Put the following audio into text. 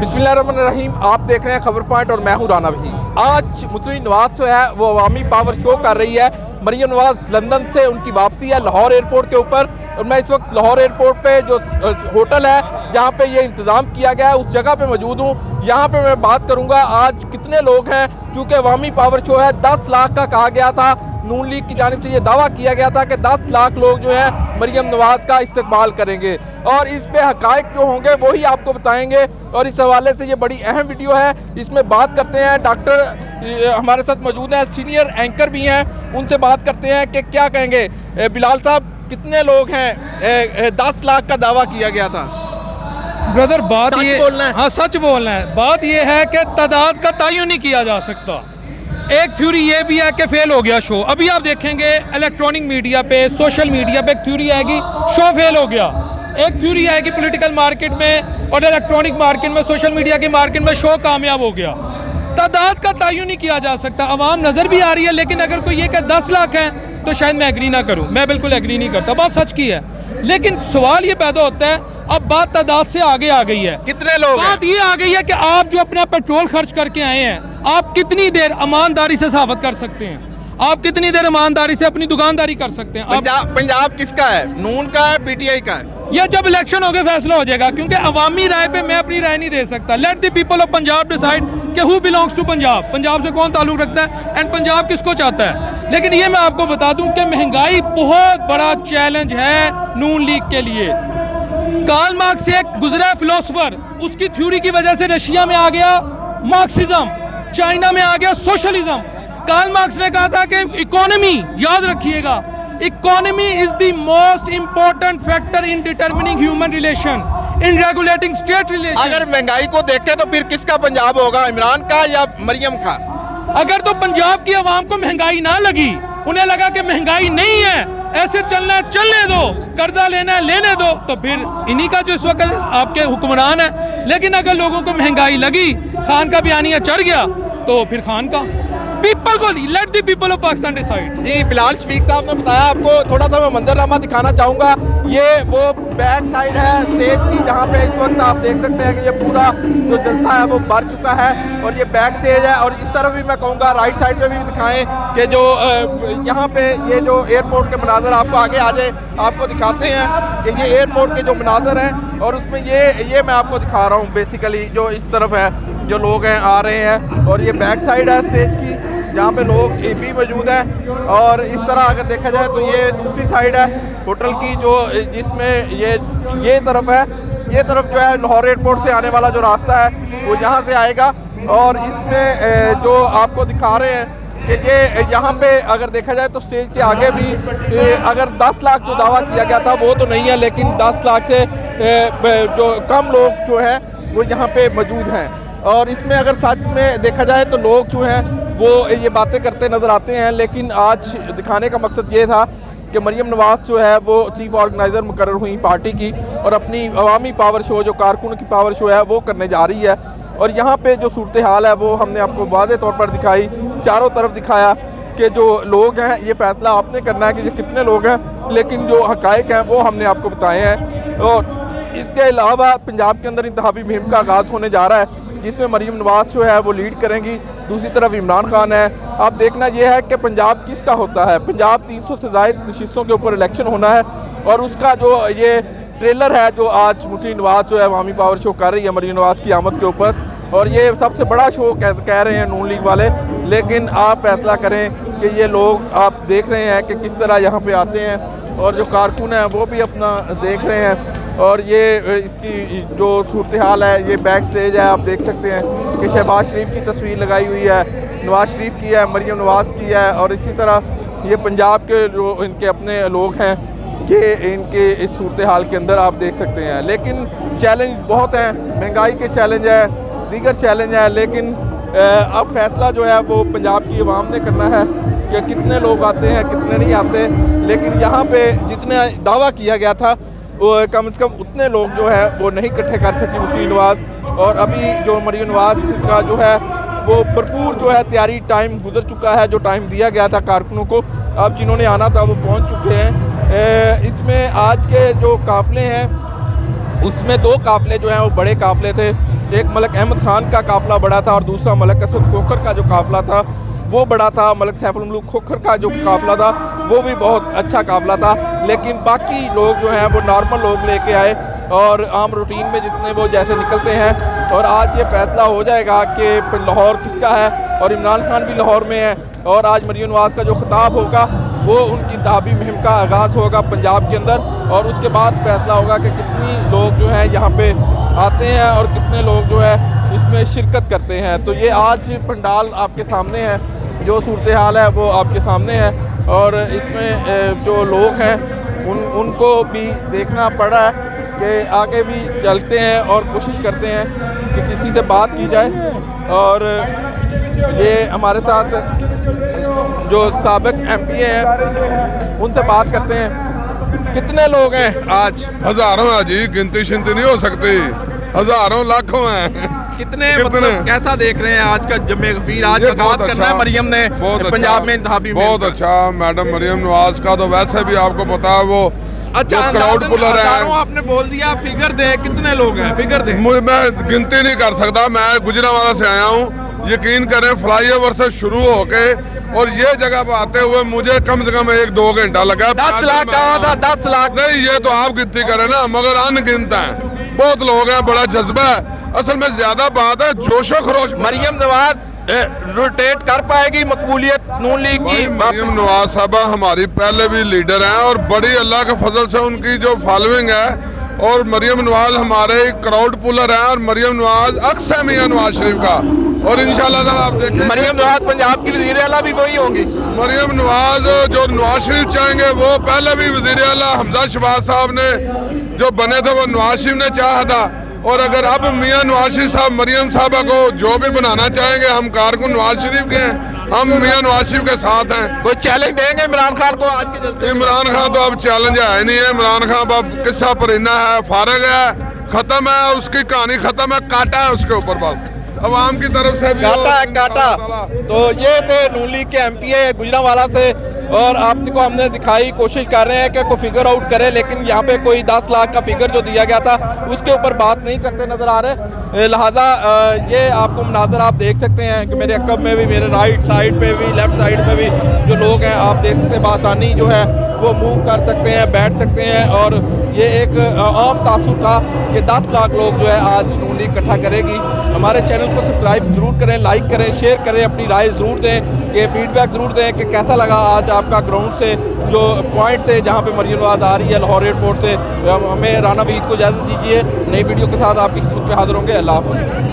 बिस्मिल्लाहिर्रहमानिर्रहीम। आप देख रहे हैं खबर पॉइंट और मैं हूं राना वहीद। आज मुस्लिम नवाज जो है वो अवामी पावर शो कर रही है। मरियम नवाज लंदन से उनकी वापसी है लाहौर एयरपोर्ट के ऊपर, और मैं इस वक्त लाहौर एयरपोर्ट पे जो होटल है जहां पे ये इंतज़ाम किया गया है उस जगह पे मौजूद हूं। यहां पे मैं बात करूंगा आज कितने लोग हैं, क्योंकि अवामी पावर शो है। 10 लाख का कहा गया था, नून लीग की जानिब से ये दावा किया गया था कि 10 लाख लोग जो हैं मरियम नवाज का इस्तकबाल करेंगे, और इस पे हकायक जो होंगे वही आपको बताएंगे। और इस हवाले से ये बड़ी अहम वीडियो है, इसमें बात करते हैं। डॉक्टर हमारे साथ मौजूद हैं, सीनियर एंकर भी हैं, उनसे बात करते हैं कि क्या कहेंगे। बिलाल साहब, कितने लोग हैं? 10 लाख का दावा किया गया था। ब्रदर बात ये बोलना है। हाँ, सच बोलना है। बात ये है कि तादाद का तयन नहीं किया जा सकता। एक थ्योरी ये भी है कि फेल हो गया शो। अभी आप देखेंगे इलेक्ट्रॉनिक मीडिया पे, सोशल मीडिया पे एक थ्योरी आएगी शो फेल हो गया, एक थ्योरी आएगी पॉलिटिकल मार्केट में और इलेक्ट्रॉनिक मार्केट में, सोशल मीडिया की मार्केट में शो कामयाब हो गया। तादाद का तयन नहीं किया जा सकता। आवाम नज़र भी आ रही है, लेकिन अगर कोई ये कि 10 लाख हैं तो शायद मैं एग्री ना करूं। मैं बिल्कुल एग्री नहीं करता, बात सच की है। लेकिन सवाल ये पैदा होता है, अब बात तादाद से आगे आ गई है। कितने लोग? बात ये आ गई है कि आप जो अपना पेट्रोल खर्च करके आए हैं, आप कितनी देर ईमानदारी से साबित कर सकते हैं, आप कितनी देर ईमानदारी से अपनी दुकानदारी कर सकते हैं। पंजाब किसका है? नून का है, पीटीआई का है? यह जब इलेक्शन हो गए फैसला हो जाएगा, क्योंकि अवामी राय पे मैं अपनी राय नहीं दे सकता। Let the people of Punjab decide कि who belongs to Punjab, Punjab से कौन ताल्लुक रखता है एंड पंजाब किसको चाहता है। लेकिन ये मैं आपको बता दूं कि महंगाई बहुत बड़ा चैलेंज है नून लीग के लिए। कार्ल मार्क्स से एक गुजरा फिलोसोफर, उसकी थ्योरी की वजह से रशिया में आ गया मार्क्सिज्म, चाइना में आ गया सोशलिज्म। कार्ल मार्क्स ने कहा था कि इकोनॉमी, याद रखिएगा, economy is the most important factor in determining human relation, in regulating state relation. अगर महंगाई को देखें तो फिर किसका पंजाब होगा, इमरान का या मरियम का? अगर तो पंजाब की आवाम को महंगाई ना लगी, उन्हें लगा कि महंगाई नहीं है, ऐसे चलना है चलने दो, कर्जा लेना है लेने दो, तो फिर इन्हीं का जो इस वक्त आपके हुक्मरान है। लेकिन अगर लोगों को महंगाई लगी, खान का बयानिया चढ़ गया, तो फिर खान का पीपल को, let the people of Pakistan decide. जी, बिलाल शफीक साहब ने बताया आपको। थोड़ा सा मैं मंजरनामा दिखाना चाहूँगा। ये वो बैक साइड है स्टेज की, जहाँ पे इस वक्त आप देख सकते हैं कि ये पूरा जो जलसा है वो भर चुका है, और ये बैक स्टेज है। और इस तरफ भी मैं कहूँगा राइट साइड पे भी दिखाएं कि जो यहाँ पे ये जो एयरपोर्ट के मनाजर आपको आगे आ जाए, आपको दिखाते हैं कि ये एयरपोर्ट के जो मनाजर हैं, और उसमें ये मैं आपको दिखा रहा हूँ बेसिकली जो इस तरफ है, जो लोग हैं आ रहे हैं, और ये बैक साइड है स्टेज की जहाँ पे लोग भी मौजूद हैं। और इस तरह अगर देखा जाए तो ये दूसरी साइड है होटल की, जो जिसमें ये तरफ है, ये तरफ जो है लाहौर एयरपोर्ट से आने वाला जो रास्ता है वो यहाँ से आएगा। और इसमें जो आपको दिखा रहे हैं कि ये यहाँ पे अगर देखा जाए तो स्टेज के आगे भी अगर 10 लाख जो दावा किया गया था वो तो नहीं है, लेकिन 10 लाख से जो कम लोग जो हैं वो यहाँ पे मौजूद हैं। और इसमें अगर सच में देखा जाए तो लोग जो हैं वो ये बातें करते नज़र आते हैं, लेकिन आज दिखाने का मकसद ये था कि मरियम नवाज जो है वो चीफ ऑर्गेनाइज़र मुकर्रर हुई पार्टी की, और अपनी अवामी पावर शो जो कारकुन की पावर शो है वो करने जा रही है। और यहाँ पे जो सूरत हाल है वो हमने आपको वाज़े तौर पर दिखाई, चारों तरफ दिखाया कि जो लोग हैं ये फैसला आपने करना है कि ये कितने लोग हैं, लेकिन जो हक़ाइक़ हैं वो हमने आपको बताए हैं। और इसके अलावा पंजाब के अंदर इंतखाबी मुहिम का आगाज़ होने जा रहा है, जिसमें मरियम नवाज जो है वो लीड करेंगी, दूसरी तरफ इमरान खान है। अब देखना यह है कि पंजाब किसका होता है। पंजाब 300 से ज़ायद नशिस्तों के ऊपर इलेक्शन होना है, और उसका जो ये ट्रेलर है जो आज मुस्लिम नवाज जो है अवामी पावर शो कर रही है मरियम नवाज की आमद के ऊपर, और ये सबसे बड़ा शो कह रहे हैं नून लीग वाले। लेकिन आप फैसला करें कि ये लोग, आप देख रहे हैं कि किस तरह यहाँ पे आते हैं, और जो कारकुन हैं वो भी अपना देख रहे हैं। और ये इसकी जो सूरत हाल है, ये बैक स्टेज है, आप देख सकते हैं कि शहबाज शरीफ की तस्वीर लगाई हुई है, नवाज शरीफ की है, मरियम नवाज की है, और इसी तरह ये पंजाब के जो इनके अपने लोग हैं ये इनके इस सूरत हाल के अंदर आप देख सकते हैं। लेकिन चैलेंज बहुत हैं, महंगाई के चैलेंज है, दीगर चैलेंज है, लेकिन अब फैसला जो है वो पंजाब की आवाम ने करना है कि कितने लोग आते हैं कितने नहीं आते। लेकिन यहाँ पे जितने दावा किया गया था वो कम से कम उतने लोग जो है वो नहीं इकट्ठे कर सकी मुस्लिम नवाज। और अभी जो मरियम नवाज का जो है वो भरपूर जो है तैयारी, टाइम गुजर चुका है जो टाइम दिया गया था कारकुनों को। अब जिन्होंने आना था वो पहुंच चुके हैं। इसमें आज के जो काफ़िले हैं उसमें 2 काफ़िले जो हैं वो बड़े काफ़िले थे, एक मलक अहमद ख़ान का काफ़िला बड़ा था और दूसरा मलक असद खोखर का जो काफ़िला था वो बड़ा था। मलक सैफुल मुल्क खोखर का जो काफ़िला था वो भी बहुत अच्छा काफ़िला था, लेकिन बाकी लोग जो हैं वो नॉर्मल लोग लेके आए और आम रूटीन में जितने वो जैसे निकलते हैं। और आज ये फ़ैसला हो जाएगा कि लाहौर किसका है, और इमरान खान भी लाहौर में है। और आज मरियम नवाज़ का जो खिताब होगा वो उनकी इंतखाबी मुहिम का आगाज़ होगा पंजाब के अंदर, और उसके बाद फ़ैसला होगा कि कितनी लोग जो हैं यहाँ पे आते हैं और कितने लोग जो है इसमें शिरकत करते हैं। तो ये आज पंडाल आपके सामने है, जो सूरत हाल है वो आपके सामने है, और इसमें जो लोग हैं उनको भी देखना पड़ रहा है कि आगे भी चलते हैं और कोशिश करते हैं कि किसी से बात की जाए। और ये हमारे साथ जो साबिक MP हैं उनसे बात करते हैं। कितने लोग हैं आज? हजारों है जी, गिनती शिनती नहीं हो सकती, हजारों लाखों हैं। कितने मतलब कैसा देख रहे हैं आज का जमे गफीर? आज आगाज करना है मरियम ने पंजाब में इंतखाबी में। बहुत अच्छा, मैडम मरियम नवाज का तो वैसे भी आपको पता है वो अच्छा क्राउड पुलर है। आपने बोल दिया, फिगर दे कितने लोग हैं, फिगर दे। मैं गिनती नहीं कर सकता, मैं गुजरांवाला से आया हूँ। यकीन करें फ्लाईओवर से शुरू होके और ये जगह पर आते हुए मुझे कम से कम 1-2 घंटा लगा। 10 लाख कहा था, 10 लाख नहीं, ये तो आप गिनती करें ना, मगर अनगिनत है, बहुत लोग हैं, बड़ा जज्बा है। असल में ज्यादा बात है जोशो खरोश। मरियम नवाज रोटेट कर पाएगी मकबूलियत नून लीग की? मरियम नवाज साहबा हमारी पहले भी लीडर हैं और बड़ी अल्लाह के फजल से उनकी जो फॉलोइंग है, और मरियम नवाज हमारे क्राउड पुलर हैं, और मरियम नवाज अक्स है मियां नवाज शरीफ का, और इंशाल्लाह आप देखें मरियम नवाज पंजाब की वज़ीर आला भी वही होंगी। मरियम नवाज जो नवाज शरीफ चाहेंगे वो पहले भी वज़ीर आला हमजा शहबाज साहब ने जो बने थे वो नवाज शरीफ ने चाहा था, और अगर अब मियां नवाज शरीफ साहब मरियम साहबा को जो भी बनाना चाहेंगे, हम कारकुन नवाज शरीफ के हैं, हम मियां नवाज शरीफ के साथ हैं। कोई चैलेंज देंगे इमरान खान को आज के जलसे? इमरान खान तो अब चैलेंज है नहीं है, इमरान खान अब किस्सा परिंदा है, फारग है, खत्म है, उसकी कहानी खत्म है, काटा है उसके ऊपर, बस अवाम की तरफ से भी काटा है, काटा। तो ये थे नून लीग के MP गुजरांवाला से, और आपको हमने दिखाई कोशिश कर रहे हैं कि कोई फिगर आउट करे, लेकिन यहाँ पे कोई 10 लाख का फिगर जो दिया गया था उसके ऊपर बात नहीं करते नज़र आ रहे। लिहाजा ये आपको मनाजर आप देख सकते हैं कि मेरे अकब में भी, मेरे राइट साइड पे भी, लेफ़्ट साइड पे भी जो लोग हैं आप देख सकते हैं, बआसानी जो है वो मूव कर सकते हैं, बैठ सकते हैं। और ये एक आम तासुर था कि 10 लाख लोग जो है आज नून लीग इकट्ठा करेगी। हमारे चैनल को सब्सक्राइब ज़रूर करें, लाइक करें, शेयर करें, अपनी राय ज़रूर दें, कि फीडबैक ज़रूर दें कि कैसा लगा आज आपका ग्राउंड से जो पॉइंट से जहाँ पे मरियम नवाज आ रही है लाहौर एयरपोर्ट से। हमें राना वहीद को इजाज़त दीजिए, नई वीडियो के साथ आपकी खिदमत में हाजिर होंगे। अल्लाह हाफ़िज़।